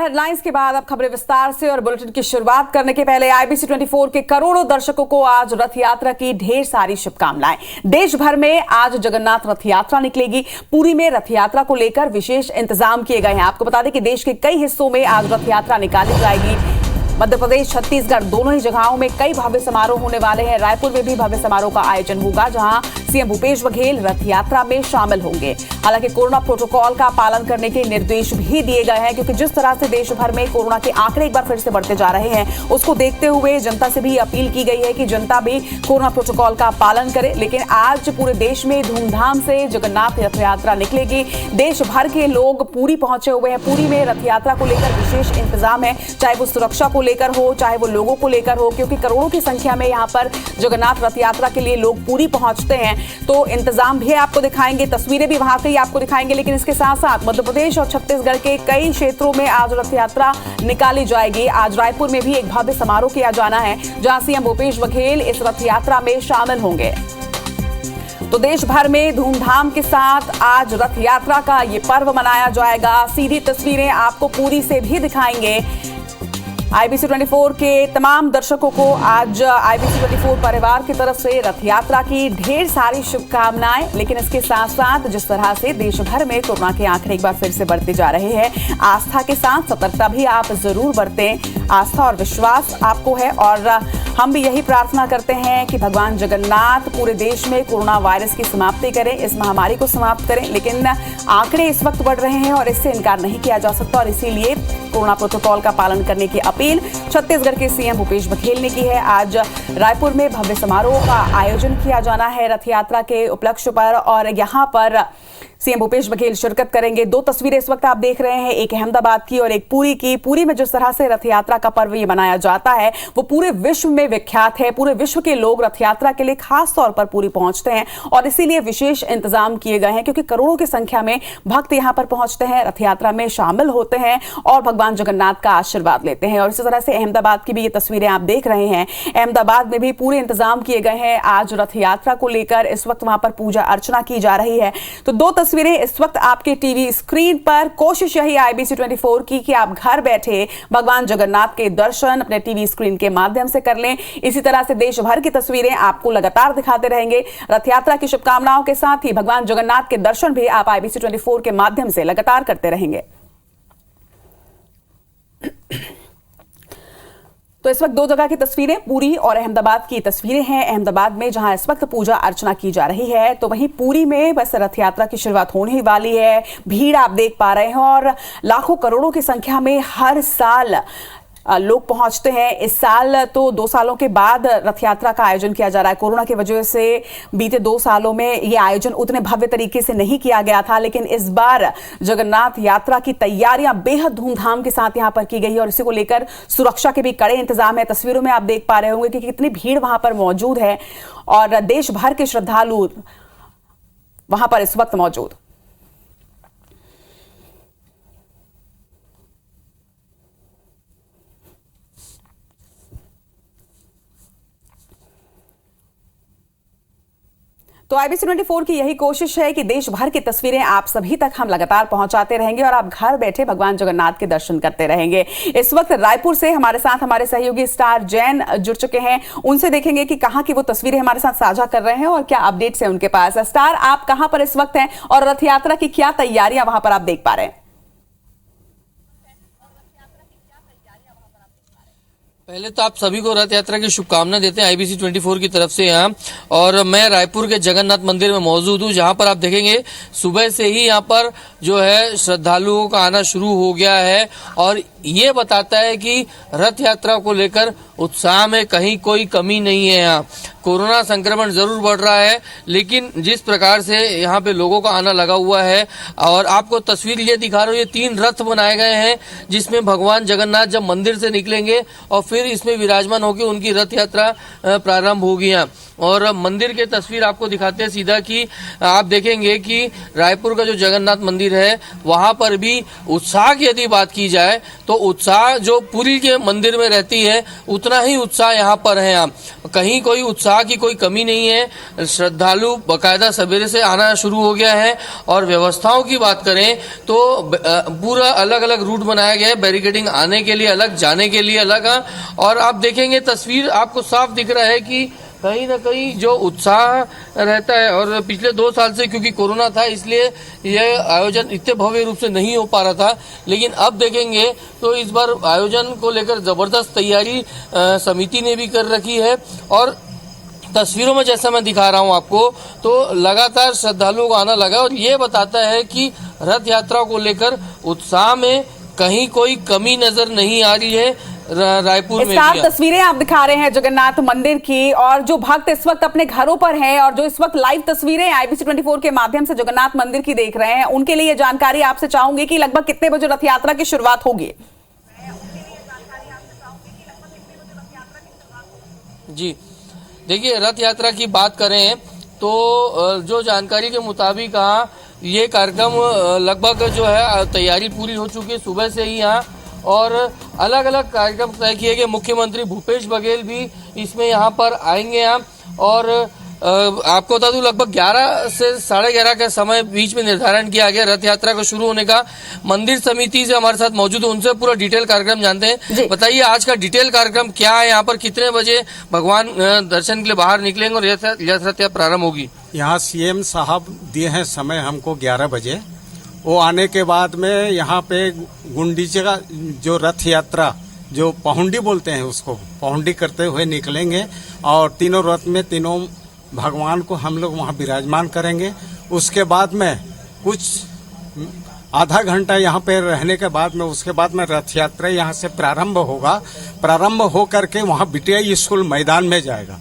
Headlines के बाद अब खबरें विस्तार से और बुलेटिन की शुरुआत करने के पहले आईबीसी 24 के करोड़ों दर्शकों को आज रथ यात्रा की ढेर सारी शुभकामनाएं। देश भर में आज जगन्नाथ रथ यात्रा निकलेगी। पुरी में रथ यात्रा को लेकर विशेष इंतजाम किए गए हैं। आपको बता दें कि देश के कई हिस्सों में आज रथ यात्रा निकाली जाएगी। मध्य प्रदेश, छत्तीसगढ़ दोनों ही जगहों में कई भव्य समारोह होने वाले हैं। रायपुर में भी भव्य समारोह का आयोजन होगा, जहां सीएम भूपेश बघेल रथ यात्रा में शामिल होंगे। हालांकि कोरोना प्रोटोकॉल का पालन करने के निर्देश भी दिए गए हैं, क्योंकि जिस तरह से देश भर में कोरोना के आंकड़े एक बार फिर से बढ़ते जा रहे हैं, उसको देखते हुए जनता से भी अपील की गई है कि जनता भी कोरोना प्रोटोकॉल का पालन करे। लेकिन आज पूरे देश में धूमधाम से जगन्नाथ रथ यात्रा निकलेगी। देश भर के लोग पुरी पहुंचे हुए हैं। पुरी में रथ यात्रा को लेकर विशेष इंतजाम है, चाहे वो सुरक्षा को लेकर हो, चाहे वो लोगों को लेकर हो, क्योंकि करोड़ों की संख्या में यहां पर जगन्नाथ रथ यात्रा के लिए लोग पुरी पहुंचते हैं। तो इंतजाम भी आपको दिखाएंगे, तस्वीरें भी वहां की आपको दिखाएंगे। लेकिन इसके साथ साथ मध्य प्रदेश और छत्तीसगढ़ के कई क्षेत्रों में आज रथ यात्रा निकाली जाएगी। आज रायपुर में भी एक भव्य समारोह किया जाना है, जहां सीएम भूपेश बघेल इस रथ यात्रा में शामिल होंगे। तो देश भर में धूमधाम के साथ आज रथ यात्रा का ये पर्व मनाया जाएगा। सीधी तस्वीरें आपको पुरी से भी दिखाएंगे। आईबीसी 24 के तमाम दर्शकों को आज आईबीसी 24 परिवार की तरफ से रथ यात्रा की ढेर सारी शुभकामनाएं। लेकिन इसके साथ साथ जिस तरह से देश भर में कोरोना के आंकड़े एक बार फिर से बढ़ते जा रहे हैं, आस्था के साथ सतर्कता भी आप जरूर बरतें। आस्था और विश्वास आपको है, और हम भी यही प्रार्थना करते हैं कि भगवान जगन्नाथ पूरे देश में कोरोना वायरस की समाप्ति करें, इस महामारी को समाप्त करें। लेकिन आंकड़े इस वक्त बढ़ रहे हैं और इससे इनकार नहीं किया जा सकता, और इसीलिए कोरोना प्रोटोकॉल का पालन करने की अपील छत्तीसगढ़ के सीएम भूपेश बघेल ने की है। आज रायपुर में भव्य समारोह का आयोजन किया जाना है रथ यात्रा के उपलक्ष्य पर, और यहां पर सीएम भूपेश बघेल शिरकत करेंगे। दो तस्वीरें इस वक्त आप देख रहे हैं, एक अहमदाबाद की और एक पुरी की। पुरी में जिस तरह से रथ यात्रा का पर्व ये मनाया जाता है, वो पूरे विश्व में विख्यात है। पूरे विश्व के लोग रथ यात्रा के लिए खास तौर पर पुरी पहुंचते हैं, और इसीलिए विशेष इंतजाम किए गए हैं, क्योंकि करोड़ों की संख्या में भक्त यहां पर पहुंचते हैं, रथ यात्रा में शामिल होते हैं और भगवान जगन्नाथ का आशीर्वाद लेते हैं। और इसी तरह से अहमदाबाद की भी ये तस्वीरें आप देख रहे हैं। अहमदाबाद में भी पूरे इंतजाम किए गए हैं आज रथ यात्रा को लेकर। इस वक्त वहां पर पूजा अर्चना की जा रही है। तो दो तस्वीरें इस वक्त आपके टीवी स्क्रीन पर। कोशिश यही आईबीसी 24 की कि आप घर बैठे भगवान जगन्नाथ के दर्शन अपने टीवी स्क्रीन के माध्यम से कर लें। इसी तरह से देश भर की तस्वीरें आपको लगातार दिखाते रहेंगे। रथ यात्रा की शुभकामनाओं के साथ ही भगवान जगन्नाथ के दर्शन भी आप आईबीसी 24 के माध्यम से लगातार करते रहेंगे। तो इस वक्त दो जगह की तस्वीरें, पुरी और अहमदाबाद की तस्वीरें हैं। अहमदाबाद में जहां इस वक्त पूजा अर्चना की जा रही है, तो वहीं पुरी में बस रथ यात्रा की शुरुआत होने ही वाली है। भीड़ आप देख पा रहे हैं, और लाखों करोड़ों की संख्या में हर साल लोग पहुंचते हैं। इस साल तो 2 सालों के बाद रथ यात्रा का आयोजन किया जा रहा है। कोरोना की वजह से बीते 2 सालों में ये आयोजन उतने भव्य तरीके से नहीं किया गया था, लेकिन इस बार जगन्नाथ यात्रा की तैयारियां बेहद धूमधाम के साथ यहां पर की गई है, और इसी को लेकर सुरक्षा के भी कड़े इंतजाम है। तस्वीरों में आप देख पा रहे होंगे कि कितनी भीड़ वहां पर मौजूद है, और देश भर के श्रद्धालु वहां पर इस वक्त मौजूद। तो आईबीसी 24 की यही कोशिश है कि देश भर की तस्वीरें आप सभी तक हम लगातार पहुंचाते रहेंगे, और आप घर बैठे भगवान जगन्नाथ के दर्शन करते रहेंगे। इस वक्त रायपुर से हमारे साथ हमारे सहयोगी स्टार जैन जुड़ चुके हैं। उनसे देखेंगे कि कहां की वो तस्वीरें हमारे साथ साझा कर रहे हैं और क्या अपडेट्स हैं उनके पास। स्टार, आप कहां पर इस वक्त हैं और रथ यात्रा की क्या तैयारियां वहां पर आप देख पा रहे हैं? पहले तो आप सभी को रथ यात्रा की शुभकामनाएं देते हैं आईबीसी 24 की तरफ से यहाँ। और मैं रायपुर के जगन्नाथ मंदिर में मौजूद हूँ, जहाँ पर आप देखेंगे सुबह से ही यहाँ पर जो है श्रद्धालुओं का आना शुरू हो गया है, और ये बताता है कि रथ यात्रा को लेकर उत्साह में कहीं कोई कमी नहीं है। यहाँ कोरोना संक्रमण जरूर बढ़ रहा है, लेकिन जिस प्रकार से यहाँ पे लोगों का आना लगा हुआ है, और आपको तस्वीर ये दिखा रहा हूँ, ये 3 रथ बनाए गए हैं, जिसमें भगवान जगन्नाथ जब मंदिर से निकलेंगे और फिर फिर इसमें विराजमान होकर उनकी रथ यात्रा प्रारंभ होगी। यहाँ और मंदिर के तस्वीर आपको दिखाते हैं सीधा कि आप देखेंगे कि रायपुर का जो जगन्नाथ मंदिर है वहां पर भी उत्साह की यदि बात की जाए तो उत्साह जो पुरी के मंदिर में रहती है उतना ही उत्साह यहाँ पर है। कहीं कोई उत्साह की कोई कमी नहीं है। श्रद्धालु बकायदा सवेरे से आना शुरू हो गया है और व्यवस्थाओं की बात करें तो पूरा अलग अलग रूट बनाया गया है, बैरिकेडिंग आने के लिए अलग, जाने के लिए अलग। और आप देखेंगे तस्वीर आपको साफ दिख रहा है कि कहीं ना कहीं जो उत्साह रहता है। और पिछले 2 साल से क्योंकि कोरोना था इसलिए यह आयोजन इतने भव्य रूप से नहीं हो पा रहा था, लेकिन अब देखेंगे तो इस बार आयोजन को लेकर जबरदस्त तैयारी समिति ने भी कर रखी है। और तस्वीरों में जैसा मैं दिखा रहा हूं आपको तो लगातार श्रद्धालुओं का आना लगा और ये बताता है कि रथ यात्रा को लेकर उत्साह में कहीं कोई कमी नजर नहीं आ रही है। रायपुर में भी तस्वीरें आप दिखा रहे हैं जगन्नाथ मंदिर की, और जो भक्त इस वक्त अपने घरों पर हैं और जो इस वक्त लाइव तस्वीरें IBC 24 के माध्यम से जगन्नाथ मंदिर की देख रहे हैं उनके लिए जानकारी आपसे चाहूंगी कि लगभग कितने बजे रथ यात्रा की शुरुआत होगी। जी देखिए, रथ यात्रा की बात करें तो जो जानकारी के मुताबिक ये कार्यक्रम लगभग जो है तैयारी पूरी हो चुकी है सुबह से ही यहाँ, और अलग अलग कार्यक्रम तय किए गए। मुख्यमंत्री भूपेश बघेल भी इसमें यहाँ पर आएंगे और आपको बता दूं लगभग 11 से 11:30 का समय बीच में निर्धारण किया गया रथ यात्रा को शुरू होने का। मंदिर समिति से हमारे साथ मौजूद है, उनसे पूरा डिटेल कार्यक्रम जानते हैं। बताइए आज का डिटेल कार्यक्रम क्या है, यहाँ पर कितने बजे भगवान दर्शन के लिए बाहर निकलेंगे और रथ यात्रा प्रारंभ होगी? यहाँ CM साहब दिए हैं समय हमको 11 बजे। वो आने के बाद में यहाँ पे गुंडीचे का जो रथ यात्रा जो पहुंडी बोलते हैं उसको पहुंडी करते हुए निकलेंगे और तीनों रथ में तीनों भगवान को हम लोग वहाँ विराजमान करेंगे। उसके बाद में कुछ आधा घंटा यहाँ पे रहने के बाद में उसके बाद में रथ यात्रा यहाँ से प्रारंभ होगा। प्रारंभ हो करके वहाँ बिटिया स्कूल मैदान में जाएगा।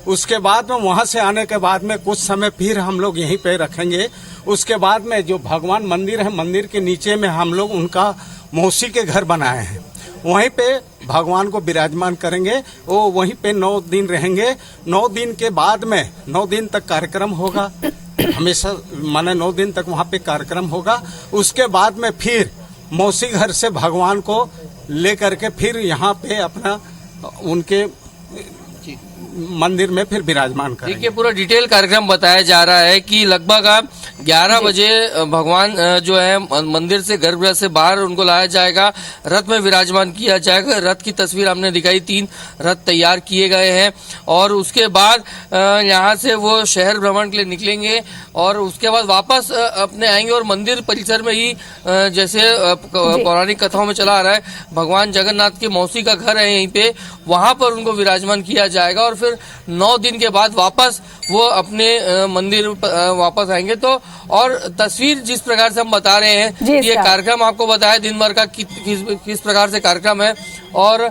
उसके बाद में वहाँ से आने के बाद में कुछ समय फिर हम लोग यहीं पे रखेंगे। उसके बाद में जो भगवान मंदिर है, मंदिर के नीचे में हम लोग उनका मौसी के घर बनाए हैं, वहीं पे भगवान को विराजमान करेंगे। वो वहीं पे 9 दिन रहेंगे। 9 दिन के बाद में 9 दिन तक कार्यक्रम होगा, हमेशा माने 9 दिन तक वहाँ पे कार्यक्रम होगा। उसके बाद में फिर मौसी घर से भगवान को ले करके फिर यहाँ पे अपना उनके मंदिर में फिर विराजमान करेंगे। देखिए, पूरा डिटेल कार्यक्रम बताया जा रहा है कि लगभग 11 बजे भगवान जो है मंदिर से गर्भगृह से बाहर उनको लाया जाएगा, रथ में विराजमान किया जाएगा। रथ की तस्वीर हमने दिखाई, 3 रथ तैयार किए गए हैं और उसके बाद यहाँ से वो शहर भ्रमण के लिए निकलेंगे और उसके बाद वापस अपने आएंगे और मंदिर परिसर में ही जैसे पौराणिक कथाओं में चला आ रहा है भगवान जगन्नाथ के मौसी का घर है यहीं पे, वहां पर उनको विराजमान किया जाएगा और फिर 9 दिन के बाद वापस वो अपने मंदिर वापस आएंगे। तो और तस्वीर जिस प्रकार से हम बता रहे हैं ये कार्यक्रम आपको बताया दिन भर का किस प्रकार से कार्यक्रम है और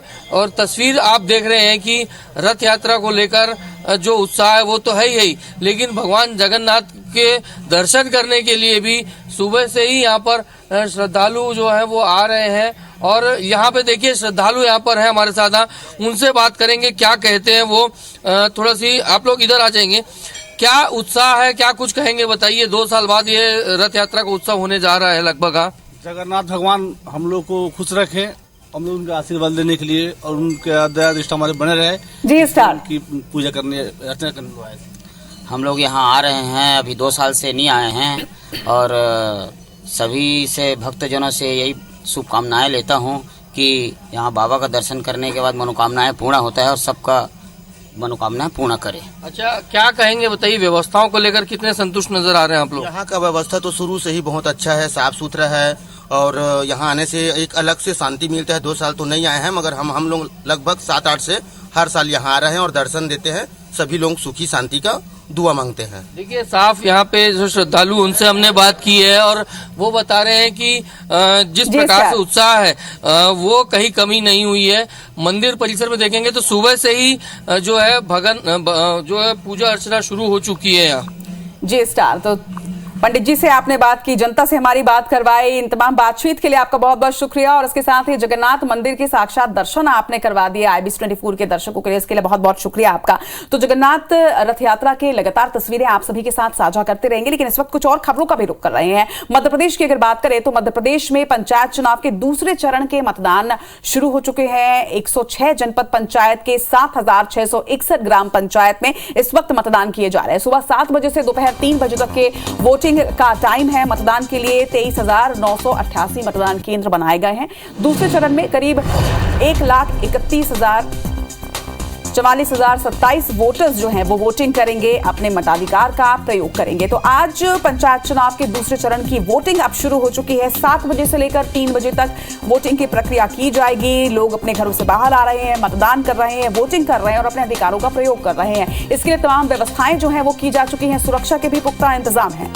तस्वीर आप देख रहे हैं कि रथ यात्रा को लेकर जो उत्साह है वो तो है ही, लेकिन भगवान जगन्नाथ के दर्शन करने के लिए भी सुबह से ही यहाँ पर श्रद्धालु जो है वो आ रहे हैं। और यहाँ पे देखिए श्रद्धालु यहाँ पर है हमारे साथ, उनसे बात करेंगे क्या कहते हैं वो। थोड़ा सी आप लोग इधर आ जाएंगे, क्या उत्साह है, क्या कुछ कहेंगे बताइए। 2 साल बाद ये रथ यात्रा का उत्सव होने जा रहा है लगभग। जगन्नाथ भगवान हम लोग को खुश रखे, हम लोग उनका आशीर्वाद लेने के लिए और उनके दया दृष्टि हमारे बने रहे जी स्टार की पूजा करने अर्चना करने को आए। हम लोग यहाँ आ रहे हैं, अभी 2 साल से नहीं आए हैं और सभी से भक्तजनों से यही शुभकामनाएं लेता हूँ कि यहाँ बाबा का दर्शन करने के बाद मनोकामनाएं पूर्ण होता है और सबका मनोकामनाएं पूर्ण करे। अच्छा, क्या कहेंगे बताइए, व्यवस्थाओं को लेकर कितने संतुष्ट नजर आ रहे हैं आप लोग? यहाँ का व्यवस्था तो शुरू से ही बहुत अच्छा है, साफ सुथरा है और यहाँ आने से एक अलग से शांति मिलता है। 2 साल तो नहीं आए हैं मगर हम लोग लगभग 7-8 से हर साल यहाँ आ रहे हैं और दर्शन देते हैं। सभी लोग सुखी शांति का दुआ मांगते हैं। देखिए साफ यहाँ पे जो श्रद्धालु उनसे हमने बात की है और वो बता रहे हैं कि जिस प्रकार से उत्साह है वो कहीं कमी नहीं हुई है। मंदिर परिसर में देखेंगे तो सुबह से ही जो है भगन जो है पूजा अर्चना शुरू हो चुकी है यहाँ। जी स्टार, तो पंडित जी से आपने बात की, जनता से हमारी बात करवाई, इन तमाम बातचीत के लिए आपका बहुत बहुत शुक्रिया। और इसके साथ ही जगन्नाथ मंदिर के साक्षात दर्शन आपने करवा दिए IBC 24 के दर्शकों के लिए, इसके लिए बहुत बहुत शुक्रिया आपका। तो जगन्नाथ रथ यात्रा के लगातार तस्वीरें आप सभी के साथ साझा करते रहेंगे, लेकिन इस वक्त कुछ और खबरों का भी रुख कर रहे हैं। मध्य प्रदेश की अगर बात करें तो मध्य प्रदेश में पंचायत चुनाव के दूसरे चरण के मतदान शुरू हो चुके हैं। 106 जनपद पंचायत के 7,661 ग्राम पंचायत में इस वक्त मतदान किए जा रहे हैं। सुबह 7 बजे से दोपहर 3 बजे तक के वोटिंग का टाइम है। मतदान के लिए 23,988 मतदान केंद्र बनाए गए हैं। दूसरे चरण में करीब 1,31,44,027 वोटर्स जो हैं वो वोटिंग करेंगे, अपने मताधिकार का प्रयोग करेंगे। तो आज पंचायत चुनाव के दूसरे चरण की वोटिंग अब शुरू हो चुकी है। 7 बजे से लेकर 3 बजे तक वोटिंग की प्रक्रिया की जाएगी। लोग अपने घरों से बाहर आ रहे हैं, मतदान कर रहे हैं, वोटिंग कर रहे हैं और अपने अधिकारों का प्रयोग कर रहे हैं। इसके लिए तमाम व्यवस्थाएं जो हैं वो की जा चुकी हैं। सुरक्षा के भी पुख्ता इंतजाम हैं।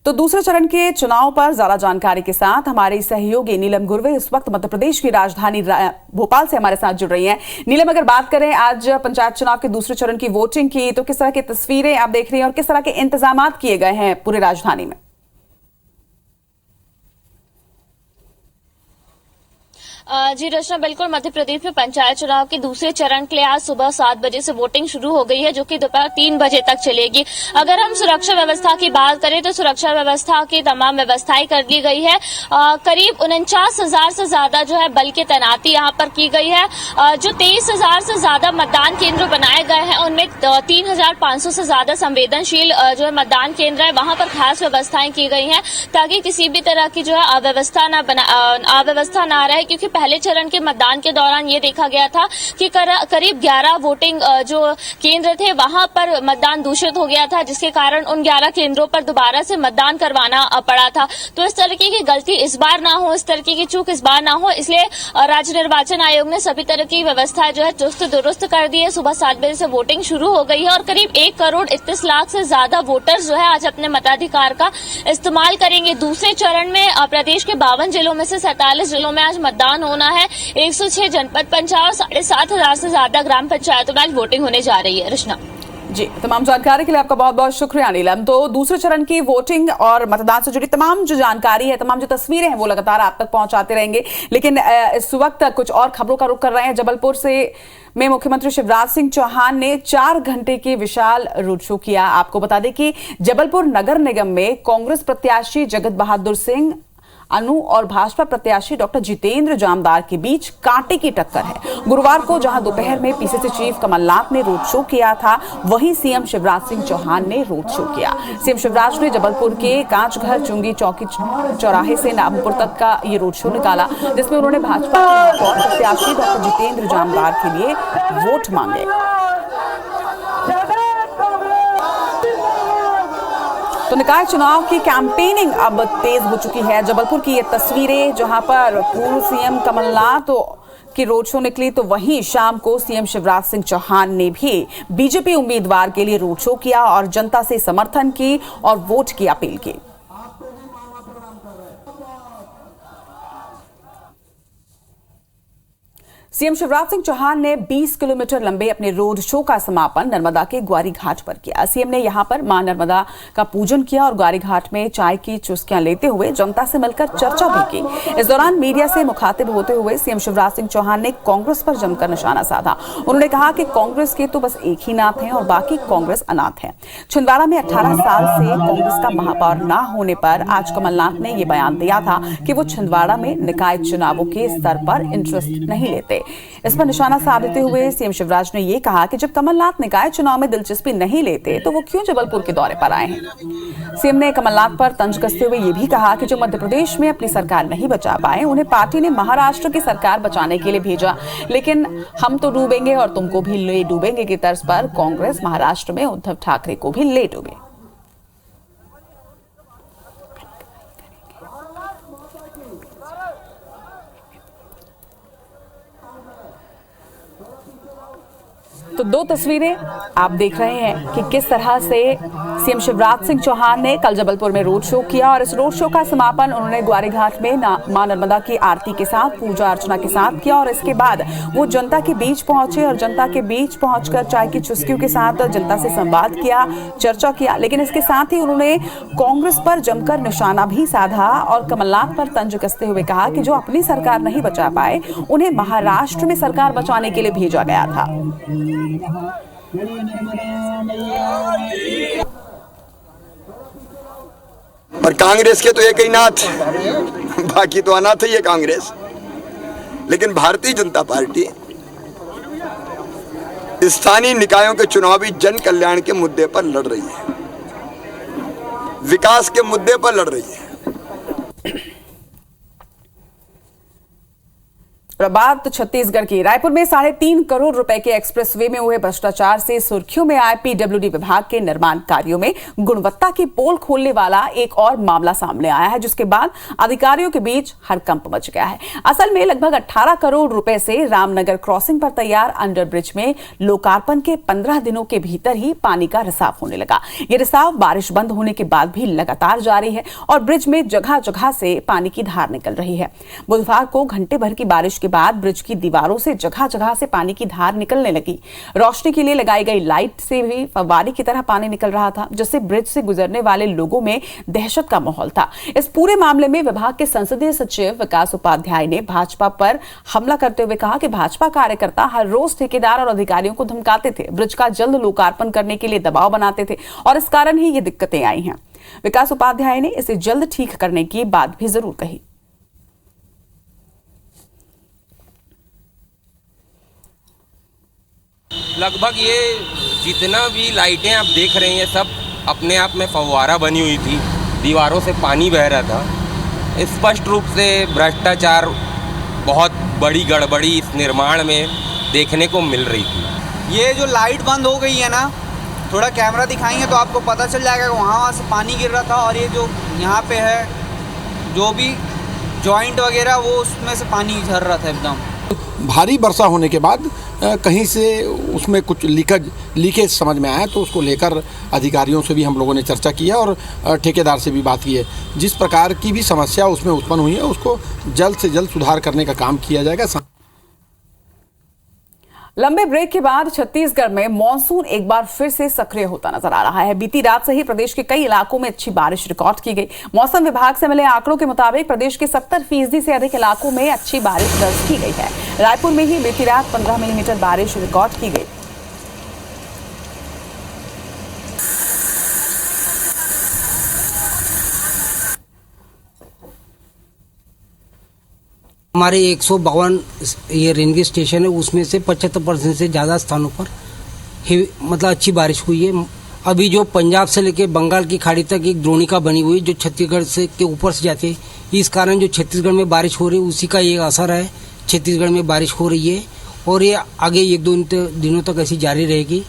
तो दूसरे चरण के चुनाव पर ज्यादा जानकारी के साथ हमारी सहयोगी नीलम गुरवे इस वक्त मध्य प्रदेश की राजधानी भोपाल से हमारे साथ जुड़ रही हैं। नीलम, अगर बात करें आज पंचायत चुनाव के दूसरे चरण की वोटिंग की, तो किस तरह की तस्वीरें आप देख रही हैं और किस तरह के इंतजामात किए गए हैं पूरे राजधानी में? जी रचना, बिल्कुल मध्य प्रदेश में पंचायत चुनाव के दूसरे चरण के लिए आज सुबह 7 बजे से वोटिंग शुरू हो गई है, जो कि दोपहर 3 बजे तक चलेगी। अगर हम सुरक्षा व्यवस्था की बात करें तो सुरक्षा व्यवस्था की तमाम व्यवस्थाएं कर दी गई है। करीब 49,000 से ज्यादा जो है बल की तैनाती यहाँ पर की गई है। जो 23,000 से ज्यादा मतदान केंद्र बनाए गए हैं उनमें 3,500 से ज्यादा संवेदनशील जो है मतदान केंद्र है, वहां पर खास व्यवस्थाएं की गई हैं ताकि किसी भी तरह की जो है अव्यवस्था ना रहे। क्योंकि पहले चरण के मतदान के दौरान ये देखा गया था कि करीब 11 वोटिंग जो केंद्र थे वहां पर मतदान दूषित हो गया था, जिसके कारण उन 11 केंद्रों पर दोबारा से मतदान करवाना पड़ा था। तो इस तरीके की गलती इस बार ना हो, इस तरीके की चूक इस बार ना हो, इसलिए राज्य निर्वाचन आयोग ने सभी तरह की व्यवस्था जो है चुस्त दुरुस्त कर दी है। सुबह 7 बजे से वोटिंग शुरू हो गई है और करीब 1,31,00,000 से ज्यादा वोटर्स जो है आज अपने मताधिकार का इस्तेमाल करेंगे। दूसरे चरण में प्रदेश के 52 जिलों में से 47 जिलों में आज मतदान होना है। 106 जनपद पंचायत और 7,500 से ज्यादा ग्राम पंचायतों में आज वोटिंग होने जा रही है। रचना जी, तमाम जानकारी के लिए आपका बहुत बहुत शुक्रिया नीलम। तो दूसरे चरण की वोटिंग और मतदान से जुड़ी तमाम जो जानकारी है, तमाम जो तस्वीरें हैं वो लगातार आप तक पहुंचाते रहेंगे। लेकिन इस वक्त कुछ और खबरों का रुख कर रहे हैं। जबलपुर में मुख्यमंत्री शिवराज सिंह चौहान ने 4 घंटे की विशाल रोड शो किया। आपको बता दें कि जबलपुर नगर निगम में कांग्रेस प्रत्याशी जगत बहादुर सिंह अनु और भाजपा प्रत्याशी डॉक्टर जितेंद्र जामदार के बीच कांटे की टक्कर है। गुरुवार को जहां दोपहर में पीसीसी चीफ कमलनाथ ने रोड शो किया था, वहीं सीएम शिवराज सिंह चौहान ने रोड शो किया। सीएम शिवराज ने जबलपुर के कांचघर चुंगी चौकी चौराहे से नामपुर तक का ये रोड शो निकाला, जिसमें उन्होंने भाजपा के प्रत्याशी डॉक्टर जितेंद्र जामदार के लिए वोट मांगे। तो निकाय चुनाव की कैंपेनिंग अब तेज हो चुकी है। जबलपुर की ये तस्वीरें जहां पर पूर्व सीएम कमलनाथ की रोड शो निकली, तो वहीं शाम को सीएम शिवराज सिंह चौहान ने भी बीजेपी उम्मीदवार के लिए रोड शो किया और जनता से समर्थन की और वोट की अपील की। सीएम शिवराज सिंह चौहान ने 20 किलोमीटर लंबे अपने रोड शो का समापन नर्मदा के ग्वारी घाट पर किया। सीएम ने यहां पर मां नर्मदा का पूजन किया और ग्वारी घाट में चाय की चुस्कियां लेते हुए जनता से मिलकर चर्चा भी की। इस दौरान मीडिया से मुखातिब होते हुए सीएम शिवराज सिंह चौहान ने कांग्रेस पर जमकर निशाना साधा। उन्होंने कहा कि कांग्रेस के तो बस एक ही नाथ है और बाकी कांग्रेस अनाथ है। छिंदवाड़ा में 18 साल से कांग्रेस का महापौर न होने पर आज कमलनाथ ने यह बयान दिया था कि वो छिंदवाड़ा में निकाय चुनावों के स्तर पर इंटरेस्ट नहीं लेते। इस पर निशाना साधते हुए सीएम शिवराज ने यह कहा कि जब कमलनाथ निकाय चुनाव में दिलचस्पी नहीं लेते तो वो क्यों जबलपुर के दौरे पर आए हैं। सीएम ने कमलनाथ पर तंज कसते हुए यह भी कहा कि जो मध्य प्रदेश में अपनी सरकार नहीं बचा पाए, उन्हें पार्टी ने महाराष्ट्र की सरकार बचाने के लिए भेजा, लेकिन हम तो डूबेंगे और तुमको भी ले डूबेंगे की तर्ज पर कांग्रेस महाराष्ट्र में उद्धव ठाकरे को भी ले डूबे। तो 2 तस्वीरें आप देख रहे हैं कि किस तरह से सीएम शिवराज सिंह चौहान ने कल जबलपुर में रोड शो किया और इस रोड शो का समापन उन्होंने ग्वारी घाट में मां नर्मदा की आरती के साथ पूजा अर्चना के साथ किया और इसके बाद वो जनता के बीच पहुंचे और जनता के बीच पहुंचकर चाय की चुस्कियों के साथ जनता से संवाद किया, चर्चा किया। लेकिन इसके साथ ही उन्होंने कांग्रेस पर जमकर निशाना भी साधा और कमलनाथ पर तंज कसते हुए कहा कि जो अपनी सरकार नहीं बचा पाए उन्हें महाराष्ट्र में सरकार बचाने के लिए भेजा गया था। और कांग्रेस के तो एक ही नाथ, बाकी तो अनाथ ही है कांग्रेस। लेकिन भारतीय जनता पार्टी स्थानीय निकायों के चुनावी जन कल्याण के मुद्दे पर लड़ रही है, विकास के मुद्दे पर लड़ रही है। बात छत्तीसगढ़ की। रायपुर में 3.5 करोड़ रुपए के एक्सप्रेसवे में हुए भ्रष्टाचार से सुर्खियों में आए पीडब्ल्यूडी विभाग के निर्माण कार्यों में गुणवत्ता की पोल खोलने वाला एक और मामला सामने आया है, जिसके बाद अधिकारियों के बीच हड़कंप मच गया है। असल में लगभग 18 करोड़ रुपए से रामनगर क्रॉसिंग पर तैयार अंडरब्रिज में लोकार्पण के 15 दिनों के भीतर ही पानी का रिसाव होने लगा। यह रिसाव बारिश बंद होने के बाद भी लगातार जारी है और ब्रिज में जगह जगह से पानी की धार निकल रही है। बुधवार को घंटे भर की बारिश के बाद ब्रिज की दीवारों से जगह जगह से पानी की धार निकलने लगी। रोशनी के लिए लगाई गई लाइट से भी फव्वारे की तरह पानी निकल रहा था, जिससे ब्रिज से गुजरने वाले लोगों में दहशत का माहौल था। इस पूरे मामले में विभाग के संसदीय सचिव विकास उपाध्याय ने भाजपा पर हमला करते हुए कहा कि भाजपा कार्यकर्ता हर रोज ठेकेदार और अधिकारियों को धमकाते थे, ब्रिज का जल्द लोकार्पण करने के लिए दबाव बनाते थे और इस कारण ही ये दिक्कतें आई हैं। विकास उपाध्याय ने इसे जल्द ठीक करने की बात भी जरूर कही। लगभग ये जितना भी लाइटें आप देख रहे हैं सब अपने आप में फव्वारा बनी हुई थी, दीवारों से पानी बह रहा था। स्पष्ट रूप से भ्रष्टाचार, बहुत बड़ी गड़बड़ी इस निर्माण में देखने को मिल रही थी। ये जो लाइट बंद हो गई है ना, थोड़ा कैमरा दिखाएंगे तो आपको पता चल जाएगा कि वहाँ से पानी गिर रहा था और ये जो यहाँ पे है जो भी जॉइंट वगैरह वो उसमें से पानी झर रहा था एकदम। भारी वर्षा होने के बाद कहीं से उसमें कुछ लीकेज समझ में आया, तो उसको लेकर अधिकारियों से भी हम लोगों ने चर्चा की है और ठेकेदार से भी बात की है। जिस प्रकार की भी समस्या उसमें उत्पन्न हुई है उसको जल्द से जल्द सुधार करने का काम किया जाएगा। लंबे ब्रेक के बाद छत्तीसगढ़ में मॉनसून एक बार फिर से सक्रिय होता नजर आ रहा है। बीती रात से ही प्रदेश के कई इलाकों में अच्छी बारिश रिकॉर्ड की गई। मौसम विभाग से मिले आंकड़ों के मुताबिक प्रदेश के 70% से अधिक इलाकों में अच्छी बारिश दर्ज की गई है। रायपुर में ही बीती रात 15 मिलीमीटर बारिश रिकॉर्ड की गई। हमारे 152 ये रेंजवे स्टेशन है, उसमें से 75% से ज़्यादा स्थानों पर मतलब अच्छी बारिश हुई है। अभी जो पंजाब से लेकर बंगाल की खाड़ी तक एक द्रोणिका बनी हुई है जो छत्तीसगढ़ से के ऊपर से जाती है, इस कारण जो छत्तीसगढ़ में बारिश हो रही है उसी का ये असर है। छत्तीसगढ़ में बारिश हो रही है और ये आगे 1-2 दिनों तक ऐसी जारी रहेगी।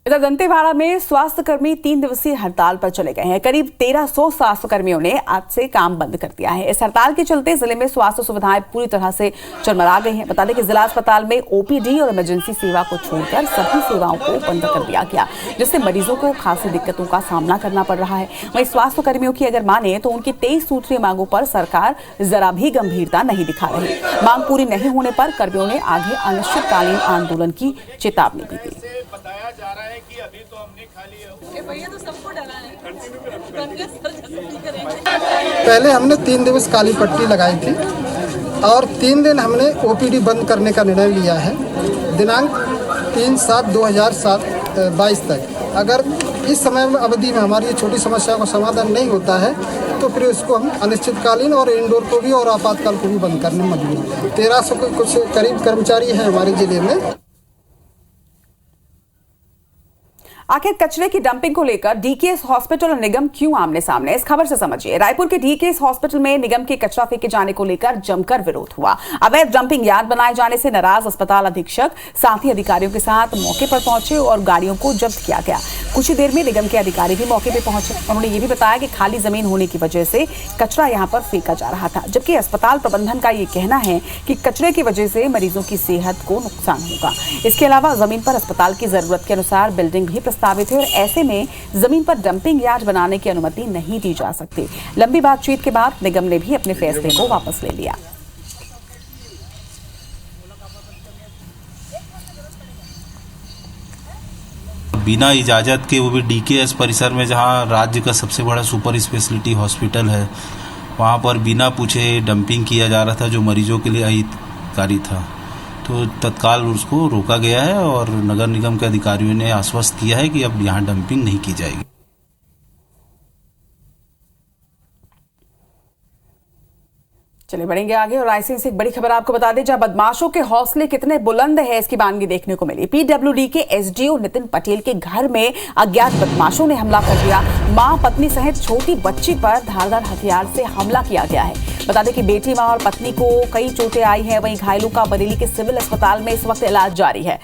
इधर दंतेवाड़ा में स्वास्थ्यकर्मी 3 दिवसीय हड़ताल पर चले गए हैं। करीब 1300 स्वास्थ्यकर्मियों ने आज से काम बंद कर दिया है। इस हड़ताल के चलते जिले में स्वास्थ्य सुविधाएं पूरी तरह से चरमरा गई हैं। बता दें कि जिला अस्पताल में ओपीडी और इमरजेंसी सेवा को छोड़कर सभी सेवाओं को बंद कर दिया गया, जिससे मरीजों को खासी दिक्कतों का सामना करना पड़ रहा है। वहीं स्वास्थ्यकर्मियों की अगर माने तो उनकी 23 सूत्रीय मांगों पर सरकार जरा भी गंभीरता नहीं दिखा रही। मांग पूरी नहीं होने पर कर्मियों ने आगे अनिश्चितकालीन आंदोलन की चेतावनी दी थी। बताया जा रहा है कि अभी तो हमने पहले हमने 3 दिवस काली पट्टी लगाई थी और 3 दिन हमने ओपीडी बंद करने का निर्णय लिया है दिनांक 3/7/2022 तक। अगर इस समय में अवधि में हमारी ये छोटी समस्या का समाधान नहीं होता है तो फिर इसको हम अनिश्चितकालीन और इंडोर को भी और आपातकाल को भी बंद करने में मजबूर हैं। 1300 के कुछ करीब कर्मचारी हैं हमारे जिले में। आखिर कचरे की डंपिंग को लेकर डीकेएस हॉस्पिटल और निगम क्यों आमने सामने, इस खबर से समझिए। रायपुर के डीकेएस हॉस्पिटल में निगम के कचरा फेंके जाने को लेकर जमकर विरोध हुआ। अवैध डंपिंग यार्ड बनाए जाने से नाराज अस्पताल अधीक्षक साथ ही अधिकारियों के साथ मौके पर पहुंचे और गाड़ियों को जब्त किया गया। कुछ ही देर में निगम के अधिकारी भी मौके पर पहुंचे। उन्होंने ये भी बताया कि खाली जमीन होने की वजह से कचरा यहाँ पर फेंका जा रहा था, जबकि अस्पताल प्रबंधन का ये कहना है कि कचरे की वजह से मरीजों की सेहत को नुकसान होगा। इसके अलावा जमीन पर अस्पताल की जरूरत के अनुसार बिल्डिंग भी प्रस्तावित है और ऐसे में जमीन पर डंपिंग यार्ड बनाने की अनुमति नहीं दी जा सकती। लंबी बातचीत के बाद निगम ने भी अपने फैसले को वापस ले लिया। बिना इजाज़त के, वो भी डीकेएस परिसर में, जहां राज्य का सबसे बड़ा सुपर स्पेशलिटी हॉस्पिटल है, वहां पर बिना पूछे डंपिंग किया जा रहा था जो मरीजों के लिए अहितकारी था। तो तत्काल उसको रोका गया है और नगर निगम के अधिकारियों ने आश्वस्त किया है कि अब यहाँ डंपिंग नहीं की जाएगी। चलिए बढ़ेंगे आगे और रायसेन से एक बड़ी खबर आपको बता दें, जहां बदमाशों के हौसले कितने बुलंद है इसकी बानगी देखने को मिली। पीडब्ल्यूडी के एसडीओ नितिन पटेल के घर में अज्ञात बदमाशों ने हमला कर दिया। मां, पत्नी सहित छोटी बच्ची पर धारदार हथियार से हमला किया गया है। बता दें कि बेटी, मां और पत्नी को कई चोटें आई हैं। वहीं घायलों का बरेली के सिविल अस्पताल में इस वक्त इलाज जारी है।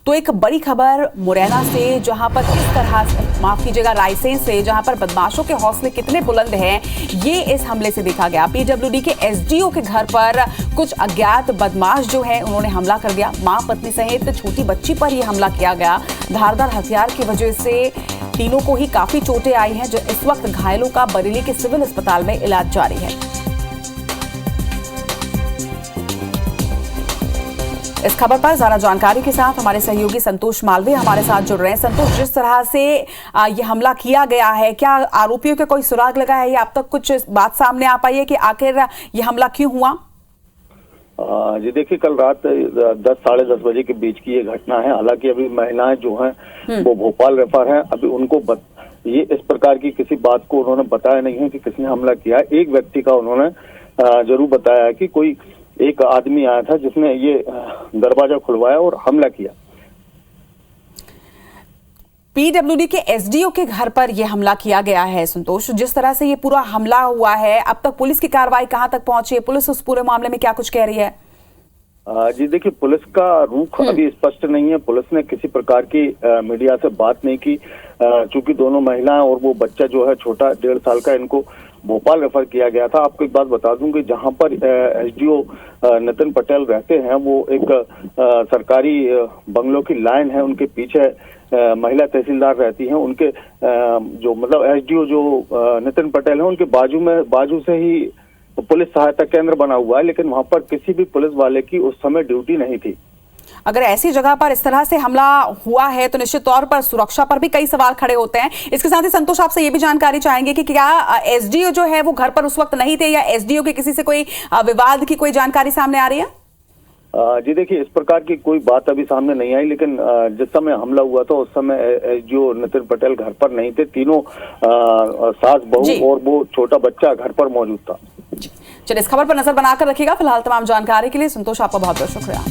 तो एक बड़ी खबर मुरैना से, जहां पर किस तरह से, माफ कीजिएगा रायसेन से, जहां पर बदमाशों के हौसले कितने बुलंद हैं ये इस हमले से देखा गया। पीडब्ल्यूडी के एसडीओ के घर पर कुछ अज्ञात बदमाश जो है उन्होंने हमला कर दिया। मां, पत्नी सहित छोटी बच्ची पर यह हमला किया गया। धारदार हथियार की वजह से तीनों को ही काफी चोटें आई हैं, जो इस वक्त घायलों का बरेली के सिविल अस्पताल में इलाज जारी है। इस खबर पर ज्यादा जानकारी के साथ हमारे सहयोगी संतोष मालवीय हमारे साथ जुड़ रहे हैं। संतोष, जिस तरह से ये हमला किया गया है, क्या आरोपियों के कोई सुराग लगा है या अब तक कुछ बात सामने आ पाई है कि आखिर ये हमला क्यों हुआ? जी देखिए, कल रात 10 साढ़े 10 बजे के बीच की ये घटना है। हालांकि अभी महिलाएं जो हैं वो भोपाल रेफर हैं। अभी उनको ये इस प्रकार की किसी बात को उन्होंने बताया नहीं है कि किसने हमला किया है। एक व्यक्ति का उन्होंने जरूर बताया है कि कोई एक आदमी आया था जिसने ये दरवाजा खुलवाया और हमला किया। पीडब्ल्यूडी के एसडीओ के घर पर यह हमला किया गया है। संतोष, जिस तरह से ये पूरा हमला हुआ है, अब तक पुलिस की कार्रवाई कहां तक पहुंची है? पुलिस उस पूरे मामले में क्या कुछ कह रही है? जी देखिए, पुलिस का रुख अभी स्पष्ट नहीं है। पुलिस ने किसी प्रकार की मीडिया से बात नहीं की, चूंकि दोनों महिलाएं और वो बच्चा जो है छोटा 1.5 साल का, इनको भोपाल रेफर किया गया था। आपको एक बात बता दूं कि जहां पर एसडीओ नितिन पटेल रहते हैं, वो एक सरकारी बंगलों की लाइन है, उनके पीछे महिला तहसीलदार रहती हैं। उनके जो मतलब एसडीओ जो नितिन पटेल हैं, उनके बाजू से ही पुलिस सहायता केंद्र बना हुआ है, लेकिन वहां पर किसी भी पुलिस वाले की उस समय ड्यूटी नहीं थी। अगर ऐसी जगह पर इस तरह से हमला हुआ है तो निश्चित तौर पर सुरक्षा पर भी कई सवाल खड़े होते हैं। इसके साथ ही संतोष, आपसे ये भी जानकारी चाहेंगे कि क्या एसडीओ जो है वो घर पर उस वक्त नहीं थे या एसडीओ के किसी से कोई विवाद की कोई जानकारी सामने आ रही है? जी देखिए, इस प्रकार की कोई बात अभी सामने नहीं आई, लेकिन जिस समय हमला हुआ था उस समय एसडीओ नितिन पटेल घर पर नहीं थे। तीनों सास, बहू और वो छोटा बच्चा घर पर मौजूद था। चलिए, इस खबर पर नजर बनाकर रखिएगा। फिलहाल तमाम जानकारी के लिए संतोष आपका बहुत बहुत शुक्रिया।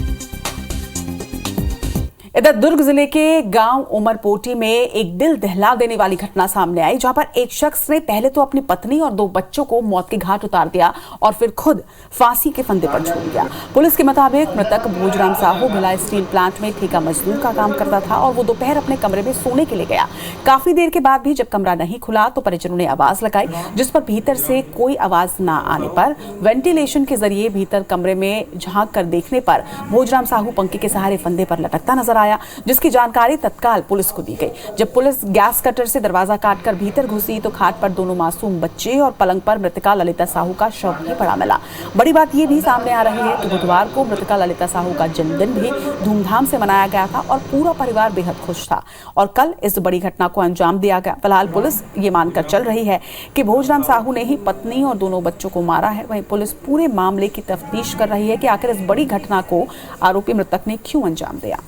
इधर दुर्ग जिले के गांव उमरपोटी में एक दिल दहला देने वाली घटना सामने आई, जहां पर एक शख्स ने पहले तो अपनी पत्नी और 2 बच्चों को मौत के घाट उतार दिया और फिर खुद फांसी के फंदे पर झूल गया। पुलिस के मुताबिक मृतक भोजराम साहू भिलाई स्टील प्लांट में ठेका मजदूर का काम करता था और वो दोपहर अपने कमरे में सोने के लिए गया। काफी देर के बाद भी जब कमरा नहीं खुला तो परिजनों ने आवाज लगाई, जिस पर भीतर से कोई आवाज न आने पर वेंटिलेशन के जरिए भीतर कमरे में झांक कर देखने पर भोजराम साहू पंखे के सहारे फंदे पर लटकता नजर आया, जिसकी जानकारी तत्काल पुलिस को दी गई। जब पुलिस गैस कटर से दरवाजा काटकर भीतर घुसी तो खाट पर दोनों मासूम बच्चे और पलंग पर मृतका ललिता साहू का शव भी पड़ा मिला। बड़ी बात यह भी सामने आ रही है कि बुधवार को मृतका ललिता साहू का जन्मदिन भी धूमधाम से मनाया गया था और पूरा परिवार बेहद खुश था और कल इस बड़ी घटना को अंजाम दिया गया। फिलहाल पुलिस ये मानकर चल रही है कि भोजराम साहू ने ही पत्नी और दोनों बच्चों को मारा है। वहीं पुलिस पूरे मामले की तफ्तीश कर रही है कि आखिर इस बड़ी घटना को आरोपी मृतक ने क्यों अंजाम दिया।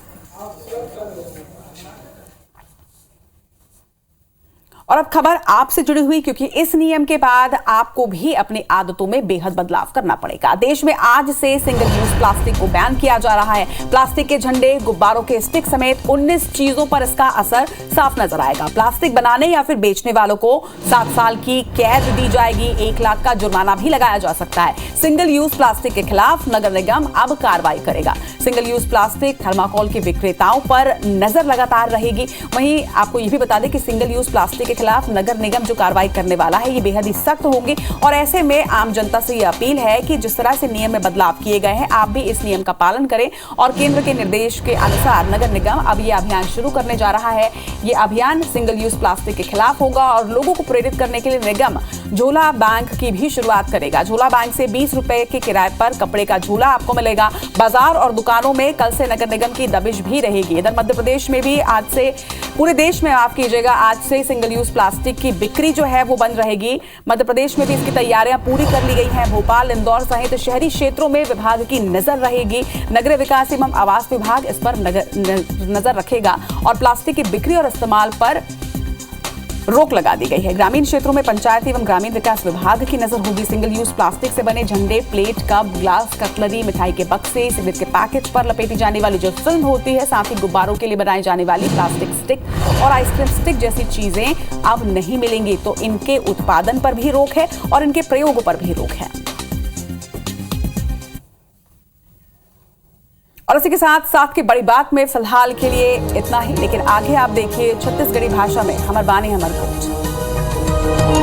और अब खबर आपसे जुड़ी हुई, क्योंकि इस नियम के बाद आपको भी अपनी आदतों में बेहद बदलाव करना पड़ेगा। देश में आज से सिंगल यूज प्लास्टिक को बैन किया जा रहा है। प्लास्टिक के झंडे, गुब्बारों के स्टिक समेत 19 चीजों पर इसका असर साफ नजर आएगा। प्लास्टिक बनाने या फिर बेचने वालों को 7 साल की कैद दी जाएगी, 1 लाख का जुर्माना भी लगाया जा सकता है। सिंगल यूज प्लास्टिक के खिलाफ नगर निगम अब कार्रवाई करेगा। सिंगल यूज प्लास्टिक, थर्माकोल के विक्रेताओं पर नजर लगातार रहेगी। वहीं आपको यह भी बता दें कि सिंगल यूज प्लास्टिक के खिलाफ नगर निगम जो कार्रवाई करने वाला है ये बेहद ही सख्त होगी। और ऐसे में आम जनता से ये अपील है कि जिस तरह से नियम में बदलाव किए गए हैं आप भी इस नियम का पालन करें और केंद्र के निर्देश के अनुसार नगर निगम अब ये अभियान शुरू करने जा रहा है। ये अभियान सिंगल यूज प्लास्टिक के खिलाफ होगा और लोगों को प्रेरित करने के लिए निगम झोला बैंक की भी शुरुआत करेगा। झोला बैंक से 20 रुपए के किराए पर कपड़े का झोला आपको मिलेगा। बाजार और दुकानों में कल से नगर निगम की दबिश भी रहेगी। इधर मध्य प्रदेश में भी आज से, पूरे देश में माफ कीजिएगा, आज से सिंगल यूज प्लास्टिक की बिक्री जो है वो बंद रहेगी। मध्य प्रदेश में भी इसकी तैयारियां पूरी कर ली गई हैं। भोपाल, इंदौर सहित शहरी क्षेत्रों में विभाग की नजर रहेगी। नगरीय विकास एवं आवास विभाग इस पर नजर रखेगा और प्लास्टिक की बिक्री और इस्तेमाल पर रोक लगा दी गई है। ग्रामीण क्षेत्रों में पंचायत एवं ग्रामीण विकास विभाग की नजर होगी। सिंगल यूज प्लास्टिक से बने झंडे, प्लेट, कप, ग्लास, कटलरी, मिठाई के बक्से, सिगरेट के पैकेट पर लपेटी जाने वाली जो फिल्म होती है, साथ ही गुब्बारों के लिए बनाई जाने वाली प्लास्टिक स्टिक और आइसक्रीम स्टिक जैसी चीजें अब नहीं मिलेंगी। तो इनके उत्पादन पर भी रोक है और इनके प्रयोग पर भी रोक है। और इसी के साथ की बड़ी बात में फिलहाल के लिए इतना ही, लेकिन आगे आप देखिए छत्तीसगढ़ी भाषा में हमर बानी हमर कोट।